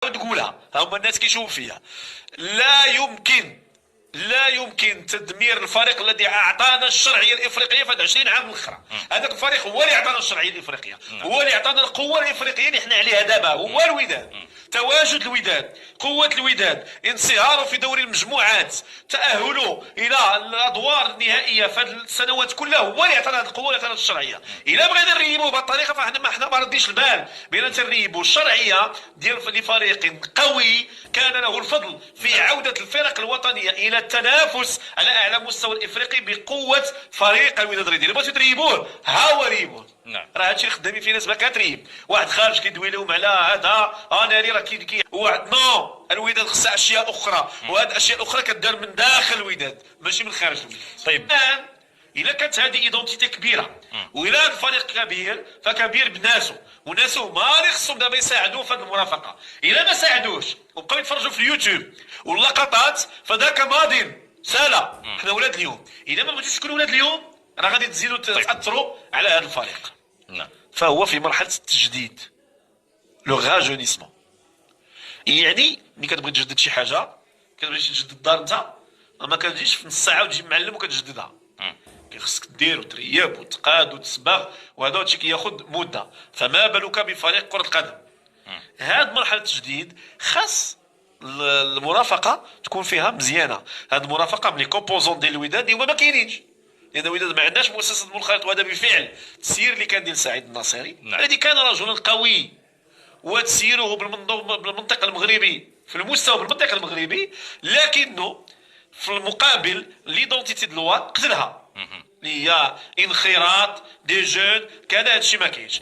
نقولها، هما الناس كيشوفوا فيها. لا يمكن تدمير الفريق الذي اعطانا الشرعيه الافريقيه في هذه 20 عام الاخرى. هذاك الفريق هو اللي اعطانا الشرعيه الافريقيه، هو اللي اعطانا القوه الافريقيه اللي احنا عليها دابا، هو الوداد. تواجد الوداد، قوه الوداد، انصهاره في دوري المجموعات، تاهله الى الادوار النهائيه في هذه السنوات كلها، هو اللي عطانا هذه القوه اللي عطانا الشرعيه. الا بغينا نريبوه بهذه الطريقه فاحنا ما رديش البال بان تنريبوا الشرعيه ديال لفريق قوي كان له الفضل في عوده الفرق الوطنيه الى التنافس على اعلى مستوى الافريقي بقوه فريق الوداد الرياضي. اللي بغيتو تريبوه ها هو ريبوه. نعم. راه هادشي اللي خدامين فيه ناس ما كتريب، واحد خارج كيدوي لهم على هذا ناري راه كي واحد نو. الوداد خصها اشياء اخرى، وهذه الاشياء الاخرى كدار من داخل الوداد ماشي من خارج الوداد. طيب الان الا كانت هذه ايدونتيتي كبيره والى الفريق كبير فكبير بناسو، وناسو هما اللي خصهم دابا يساعدوه في هذه المرافقه. الا ما ساعدوش وبقاو يتفرجوا في اليوتيوب واللقطات فذاك ماض سالا. حنا ولاد اليوم، الا ما بغيتوش تكونوا ولاد اليوم راه غادي تزيدوا تاثروا على هذا الفريق. نعم. فهو في مرحله التجديد، لو غاجونيسمون. يعني ملي كتبغي تجدد شي حاجه، كتبغي تجدد الدار انت ما كتجيش في نص ساعه وتجي معلم وكتجددها. خصك دير وتريب وتقاد وتصبغ، وهذا هادشي كياخذ مده، فما بالك بفريق كره القدم. هاد مرحله التجديد خاص المرافقه تكون فيها مزيانه. هاد المرافقه من لي كومبوزون ديال الوداد هما ما كاينينش، لان الوداد ما عندناش مؤسسه منخرط. وهذا بفعل التسيير اللي كان ديال سعيد الناصري الذي كان رجلا قوي، وتسييره بالمنطق المغربي في المستوى بالمنطق المغربي، لكنه في المقابل ليدونتيتي دو الواد قتلها، اللي هي انخراط دي جون كذا. هادشي ما كاينش.